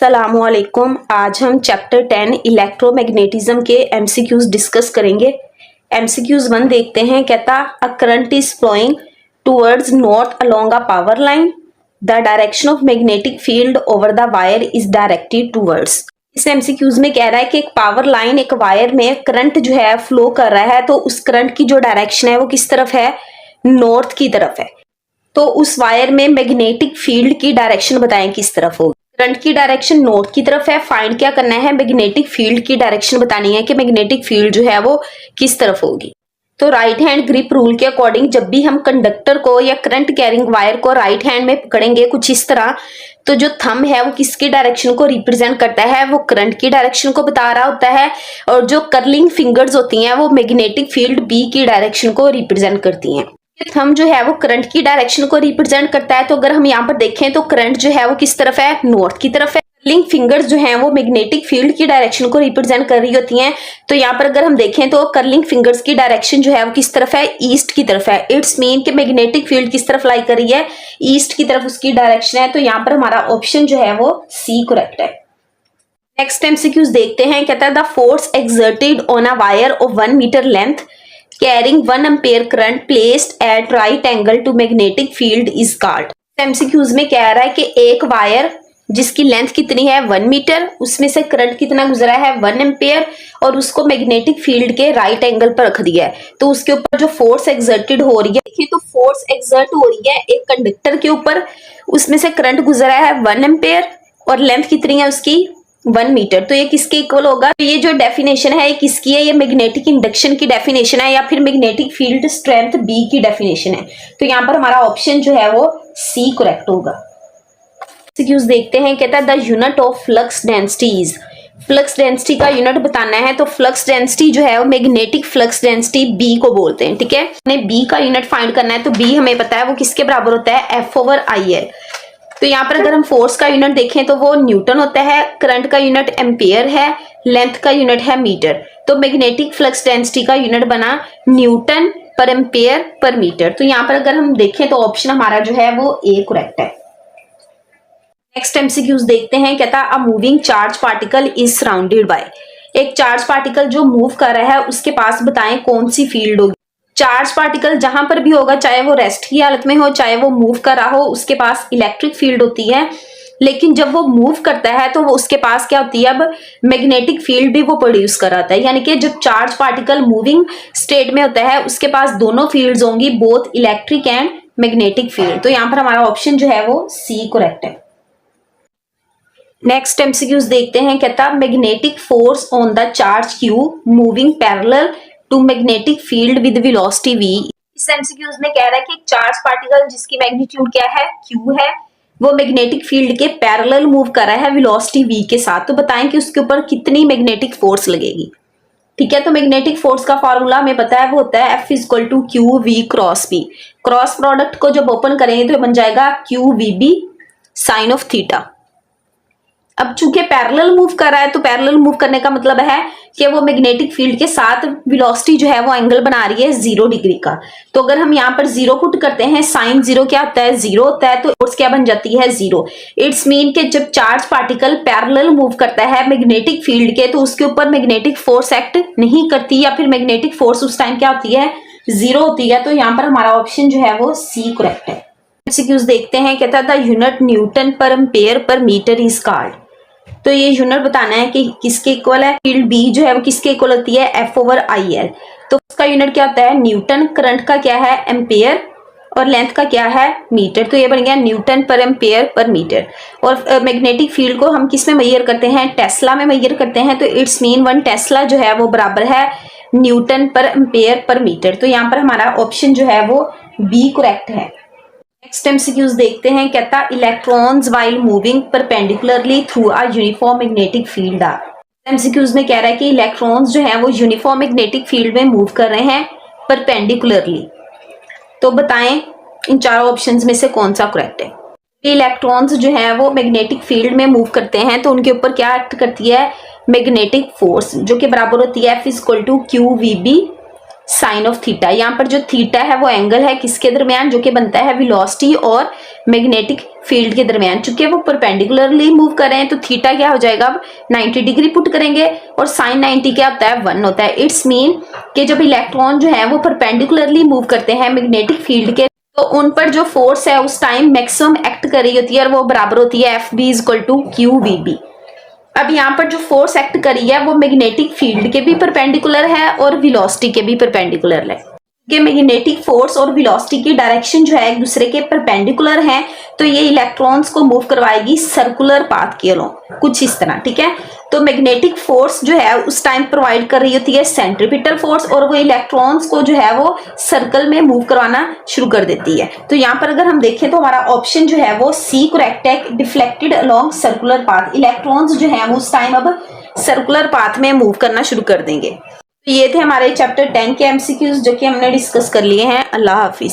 अस्सलामुअलैकुम। आज हम चैप्टर 10 इलेक्ट्रोमैग्नेटिज्म के एमसीक्यूज डिस्कस करेंगे। एमसीक्यूज 1 देखते हैं। कहता a current is flowing towards north along a power line, the direction of magnetic field over the wire is directed towards. इस एमसीक्यूज में कह रहा है कि एक पावर लाइन, एक वायर में करंट जो है फ्लो कर रहा है, तो उस करंट की जो डायरेक्शन है वो किस तरफ है? नॉर्थ की तरफ है। तो उस वायर में मैग्नेटिक फील्ड की डायरेक्शन बताएं किस तरफ होगी। करंट की डायरेक्शन नॉर्थ की तरफ है। फाइंड क्या करना है? मैग्नेटिक फील्ड की डायरेक्शन बतानी है कि मैग्नेटिक फील्ड जो है वो किस तरफ होगी। तो राइट हैंड ग्रिप रूल के अकॉर्डिंग जब भी हम कंडक्टर को या करंट कैरिंग वायर को राइट हैंड में पकड़ेंगे कुछ इस तरह, तो जो थंब है वो किसकी डायरेक्शन को रिप्रेजेंट करता है? वो करंट की डायरेक्शन को बता रहा होता है। और जो कर्लिंग फिंगर्स होती हैं वो मैग्नेटिक फील्ड बी की डायरेक्शन को रिप्रेजेंट करती हैं। थंब जो है वो करंट की डायरेक्शन को रिप्रेजेंट करता है। तो अगर हम यहाँ पर देखें तो करंट जो है वो किस तरफ है? नॉर्थ की तरफ है। कर्लिंग फिंगर्स जो हैं वो मैग्नेटिक फील्ड की डायरेक्शन को रिप्रेजेंट कर रही होती हैं। तो यहाँ पर अगर हम देखें तो कर्लिंग फिंगर्स की डायरेक्शन जो है वो किस तरफ है? ईस्ट की तरफ है। इट्स मीन कि मैग्नेटिक फील्ड किस तरफ लाई कर रही है? ईस्ट की तरफ उसकी डायरेक्शन है। तो यहाँ पर हमारा ऑप्शन जो है वो सी करेक्ट है। नेक्स्ट एमसीक्यूज देखते हैं। कहता है the force exerted on a wire of 1 metre length carrying 1 ampere current placed at right angle to magnetic field is called। MCQs में कह रहा है कि एक वायर जिसकी लेंथ कितनी है? 1 मीटर, उसमें से करंट कितना गुजरा है? 1 एम्पेयर, और उसको मैग्नेटिक फील्ड के राइट एंगल पर रख दिया है। तो उसके ऊपर जो फोर्स एक्सर्टेड हो रही है, देखिए तो फोर्स एक्सर्ट हो रही है एक कंडक्टर के ऊपर, उसमें से करंट गुजरा है 1 एम्पेयर और लेंथ कितनी है उसकी? 1 मीटर। तो ये किसके इक्वल होगा? तो ये जो डेफिनेशन है ये किसकी है? ये मैग्नेटिक इंडक्शन की डेफिनेशन है या फिर मैग्नेटिक फील्ड स्ट्रेंथ बी की डेफिनेशन है। तो यहाँ पर हमारा ऑप्शन जो है वो सी करेक्ट होगा। एमसीक्यूज देखते हैं। कहता है the unit of flux density is. Flux density का यूनिट बताना है। तो फ्लक्स डेंसिटी जो है वो मैग्नेटिक फ्लक्स डेंसिटी बी को बोलते हैं। ठीक है, हमें बी का यूनिट फाइंड करना है। तो बी हमें पता है वो किसके बराबर होता है? F/IL। तो यहाँ पर अगर हम फोर्स का यूनिट देखें तो वो न्यूटन होता है, करंट का यूनिट एम्पियर है, लेंथ का यूनिट है मीटर। तो मैग्नेटिक फ्लक्स डेंसिटी का यूनिट बना न्यूटन पर एम्पियर पर मीटर। तो यहाँ पर अगर हम देखें तो ऑप्शन हमारा जो है वो ए करेक्ट है। नेक्स्ट एमसीक्यूज देखते हैं। कहता a moving charge particle is surrounded by. एक चार्ज पार्टिकल जो मूव कर रहा है उसके पास बताएं कौन सी फील्ड होगी। चार्ज पार्टिकल जहां पर भी होगा, चाहे वो रेस्ट की हालत में हो चाहे वो मूव कर रहा हो, उसके पास इलेक्ट्रिक फील्ड होती है। लेकिन जब वो मूव करता है तो वो उसके पास क्या होती है? अब मैग्नेटिक फील्ड भी वो प्रोड्यूस कराता है। यानी कि जब चार्ज पार्टिकल मूविंग स्टेट में होता है उसके पास दोनों फील्ड्स होंगी, both electric and magnetic field. तो यहाँ पर हमारा ऑप्शन जो है वो सी करेक्ट है। नेक्स्ट एमसीक्यूज देखते हैं। कहता magnetic force on the charge Q moving parallel to magnetic field with velocity v। इस एमसीक्यूज में कह रहा है कि एक चार्ज पार्टिकल जिसकी मैग्नीट्यूड क्या है? q है, वो मैग्नेटिक फील्ड के पैरेलल मूव कर रहा है वेलोसिटी v के साथ। तो बताएं कि उसके ऊपर कितनी मैग्नेटिक फोर्स लगेगी। ठीक है, तो मैग्नेटिक फोर्स का फॉर्मूला हमें पता है, वो होता है F=QV cross b। Cross product को जब ओपन करेंगे तो बन जाएगा QVB साइन ऑफ थीटा। अब चूंकि पैरेलल मूव कर रहा है तो पैरेलल मूव करने का मतलब है कि वो मैग्नेटिक फील्ड के साथ वेलोसिटी जो है वो एंगल बना रही है 0 डिग्री का। तो अगर हम यहाँ पर 0 पुट करते हैं, साइन 0 क्या होता है? 0 होता है। तो फोर्स क्या बन जाती है? 0। इट्स मीन कि जब चार्ज पार्टिकल पैरेलल मूव करता है मैग्नेटिक फील्ड के, तो उसके ऊपर मैग्नेटिक फोर्स एक्ट नहीं करती, या फिर मैग्नेटिक फोर्स उस टाइम क्या होती है? 0 होती है। तो यहाँ पर हमारा ऑप्शन जो है वो सी करेक्ट है। एमसीक्यूज देखते हैं। कहता है the unit newton per ampere per metre is called. तो ये यूनिट बताना है कि किसके इक्वल है। फील्ड बी जो है वो किसके इक्वल होती है? F/IL। तो उसका यूनिट क्या होता है? न्यूटन। करंट का क्या है? एम्पेयर, और लेंथ का क्या है? मीटर। तो ये बन गया Newton per ampere per metre. और मैग्नेटिक फील्ड को हम किस में मेजर करते हैं? टेस्ला में मेजर करते हैं। तो इट्स मीन 1 टेस्ला जो है वो बराबर है Newton per ampere per metre. तो यहाँ पर हमारा ऑप्शन जो है वो बी करेक्ट है। नेक्स्ट एमसीक्यूज देखते हैं। कहता electrons while moving perpendicularly through a uniform magnetic field are. MCQs में कह रहा है कि इलेक्ट्रॉन्स जो हैं वो यूनिफॉर्म मैग्नेटिक फील्ड में मूव कर रहे हैं परपेंडिकुलरली। तो बताएं इन चारों ऑप्शंस में से कौन सा करेक्ट है। इलेक्ट्रॉन्स जो हैं वो मैग्नेटिक फील्ड में मूव करते हैं तो उनके ऊपर क्या एक्ट करती है? मैग्नेटिक फोर्स, जो कि बराबर होती है F=QVB साइन ऑफ थीटा। यहाँ पर जो थीटा है वो एंगल है किसके दरमियान, जो कि बनता है वेलोसिटी और मैग्नेटिक फील्ड के दरमियान। चूंकि वो परपेंडिकुलरली मूव कर रहे हैं तो थीटा क्या हो जाएगा, अब 90 डिग्री पुट करेंगे और साइन 90 क्या होता है, 1 होता है। इट्स मीन कि जब इलेक्ट्रॉन जो है वो परपेंडिकुलरली मूव करते हैं मैग्नेटिक फील्ड के, तो उन पर जो फोर्स है उस टाइम मैक्सिमम एक्ट कर रही होती है और वो बराबर होती है FB = QVB। अब यहाँ पर जो फोर्स एक्ट करी है वो मैग्नेटिक फील्ड के भी परपेंडिकुलर है और वेलोसिटी के भी परपेंडिकुलर है। कि मैग्नेटिक फोर्स और वेलोसिटी की डायरेक्शन जो है एक दूसरे के परपेंडिकुलर हैं, तो ये इलेक्ट्रॉन्स को मूव करवाएगी सर्कुलर पाथ के अलोंग, कुछ इस तरह, ठीक है। तो मैग्नेटिक फोर्स जो है उस टाइम प्रोवाइड कर रही होती है सेंट्रीपिटल फोर्स, और वो इलेक्ट्रॉन्स को जो है वो सर्कल में मूव करवाना शुरू कर देती है। तो यहाँ पर अगर हम देखें तो हमारा ऑप्शन जो है वो C करेक्ट है, deflected along circular path. Electrons जो है वो उस टाइम अब सर्कुलर पाथ में मूव करना शुरू कर देंगे। तो ये थे हमारे चैप्टर 10 के MCQs जो कि हमने डिस्कस कर लिए हैं। अल्लाह हाफिज।